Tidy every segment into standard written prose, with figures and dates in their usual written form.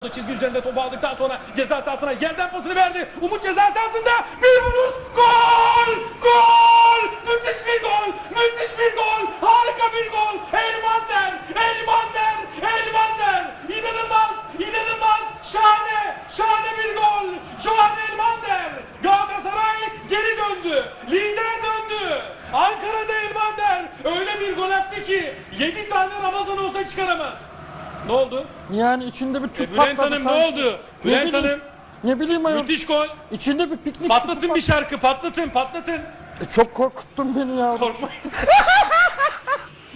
Çizgi üzerinde topu aldıktan sonra ceza sahasına yerden pasını verdi. Umut ceza sahasında bir vuruş. Gol! Gol! Müthiş bir gol! Müthiş bir gol! Harika bir gol! Elmander! Elmander! Elmander! İnanılmaz! İnanılmaz! Şahane! Şahane bir gol! Johan Elmander! Galatasaray geri döndü. Lider döndü. Ankara'da Elmander öyle bir gol attı ki 7 tane Ramazan olsa çıkaramaz. Ne oldu? Yani içinde bir tüp Bülent patladı Hanım ne sanki. oldu? Bülent Hanım Ne bileyim ayol. müthiş gol. İçinde bir piknik Patlatın tüpü bir şarkı, patlatın, patlatın. Çok korkuttun beni ya. Korkmayın.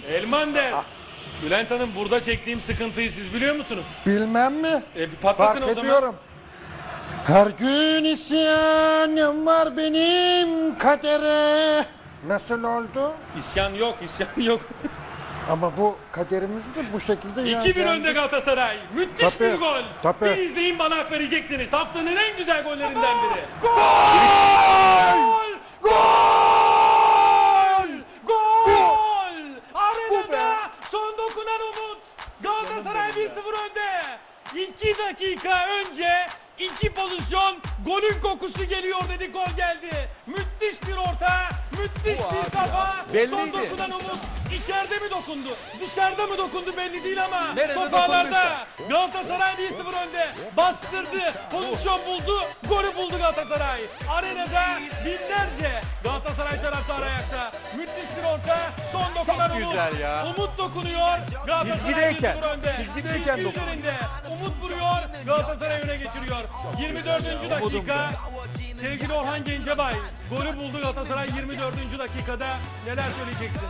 Elmander. Bülent Hanım burada çektiğim sıkıntıyı siz biliyor musunuz? Bilmem mi? Bir patlatın Fark o zaman. ediyorum. Her gün isyanım var benim kadere. Nasıl oldu? İsyan yok, isyan yok. Ama bu kaderimiz de bu şekilde 2-1 önde Galatasaray. Müthiş Tabii, bir gol. tabii. Bir izleyin bana hak vereceksiniz. Haftanın en güzel gollerinden biri. Gol! Gol! Gol! Arenada son dokunan Umut. Galatasaray 1-0 önde. 2 dakika önce 2 pozisyon, golün kokusu geliyor dedik, gol geldi. Müthiş bir orta, müthiş bir kafa. Son dokunan Umut. İçeride mi dokundu, dışarıda mı dokundu belli değil ama top ağlarda. Galatasaray 1-0 önde. Bastırdı, pozisyon buldu, golü buldu Galatasaray. Arenada binlerce Galatasaray taraftarı ayakta. Müthiş bir orta, son dokunan Umut. Güzel ya. Umut dokunuyor, Galatasaray 1-0 önde. Çizgideyken Çizgi üzerinde Umut vuruyor, Galatasaray öne geçiriyor. 24. dakika. Sevgili Orhan Gencebay, golü buldu Galatasaray 24. dakikada. Neler söyleyeceksin?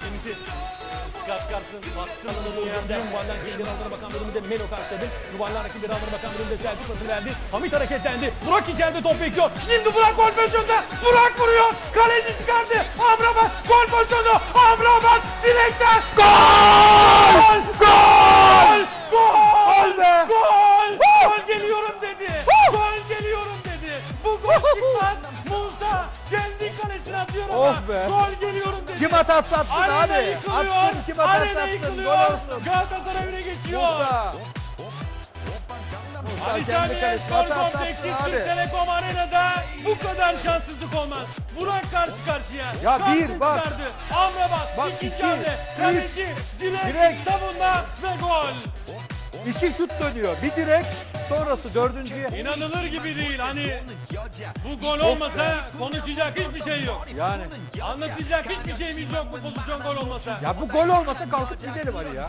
Şimdi Scott Carson, Watson, yuvarlan kendini alana bakan bölümünde Melo karşıladı. Yuvarlan rakipleri alana bakan bölümünde Selçuk pası verdi. Hamit hareketlendi. Burak içeride top bekliyor. Şimdi Burak gol pozisyonunda. Burak vuruyor. Kaleci çıkardı. Amrabat gol pozisyonu. Amrabat direkten. Gol! Gol! Gol! Gol! Gol geliyorum dedi. Gol geliyorum dedi. Bu gol çıkmaz. Musa kendi kalesine atıyor ama gol geliyorum dedi. Kim atarsa atsın Arena abi. yıkılıyor. Atsın kim atarsa Arena atsın. yıkılıyor. Gol olsun. Galatasaray öne geçiyor. Musa. Ali kendi Sami kalesine Spor atarsa Kompleksi atsın Türk abi. Telekom Arena'da bu kadar şanssızlık olmaz. Burak karşı karşıya. Ya Karşı bir, bak. çıkardı. Amrabat. Bak, İkinci iki, hamle. Kaleci. Direkt. direkt. Savunma ve gol. 2 şut dönüyor. Bir direk, sonrası dördüncüye. İnanılır gibi değil. Hani bu gol olmasa konuşacak hiçbir şey yok. Yani. Anlatacak hiçbir şeyimiz yok bu pozisyon gol olmasa. Ya bu gol olmasa kalkıp gidelim Ali ya.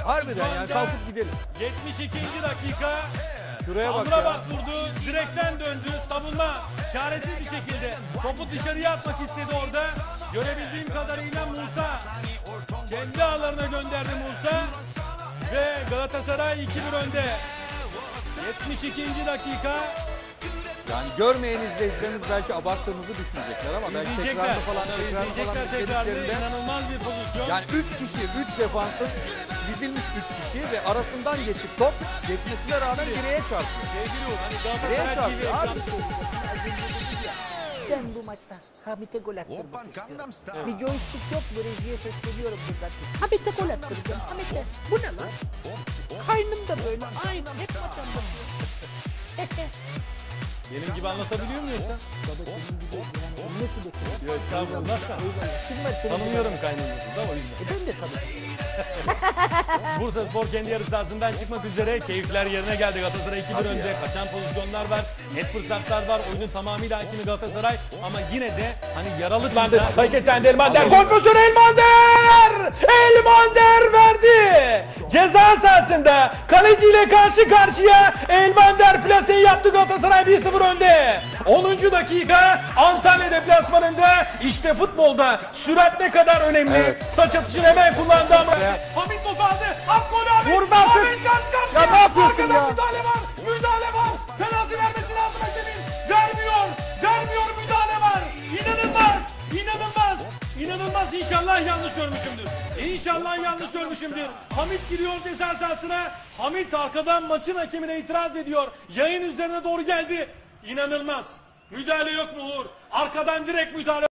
Harbiden yani kalkıp gidelim. 72. dakika. Şuraya bak ya. Amrabat vurdu, direkten döndü, savunma çaresiz bir şekilde topu dışarıya atmak istedi orada. Görebildiğim kadarıyla Musa kendi ağlarına gönderdi Musa ve Galatasaray 2-1 önde. 72. dakika. Yani görmeyen izleyicilerimiz belki abarttığımızı düşünecekler ama belki İzleyecekler, tekrarda falan izleyecekler tekrarda izlediklerinde inanılmaz bir pozisyon. yani 3 kişi, 3 defansın dizilmiş 3 kişi ve arasından geçip top geçmesine rağmen direğe çarpıyor. Sevgili Uğur, hani Direğe Galatasaray TV çarpıyor abi. Ben bu maçta Hamit'e gol attırmak istiyorum. Bir joystick yok mu? Rejiye sesleniyorum buradan. Hamit'e gol attıracağım. Hamit'e. Bu ne lan? Kaynım da böyle. Aynı. Hep maç anlatıyor. benim gibi anlatabiliyor muyum sen? Baba senin gibi yani nasıl bekliyorsun? Yok estağfurullah. Kim var senin? Tanımıyorum kaynanasını da o yüzden. Ben de tanıyorum. Bursa Spor kendi yarı sahasından çıkmak üzere. Keyifler yerine geldi. Galatasaray 2-1 önde. Kaçan pozisyonlar var. Net fırsatlar var. Oyunun tamamıyla hakimi Galatasaray. Ama yine de hani yaralı kullandı. Hareketlendi Elmander. Gol pozisyonu Elmander! Elmander verdi. Ceza sahasında kaleciyle karşı karşıya Elmander plaseyi yaptı. Galatasaray 1-0 önde. 10. dakika Antalya deplasmanında. İşte futbolda sürat ne kadar önemli. Evet. Taç atışını hemen kullandı ama Hamit topu aldı. At golü Hamit. Vurma artık. Hamit karşı karşıya. Ya ne yapıyorsun Arkadan ya? müdahale var. Müdahale var. Penaltı vermesi lazım hakemin. Vermiyor. Vermiyor, müdahale var. İnanılmaz. İnanılmaz. İnanılmaz. İnşallah İnşallah yanlış görmüşümdür. İnşallah yanlış görmüşümdür. Hamit giriyor ceza sahasına. Hamit arkadan maçın hakemine itiraz ediyor. Yayın üzerine doğru geldi. İnanılmaz. Müdahale yok mu Uğur? Arkadan direkt müdahale.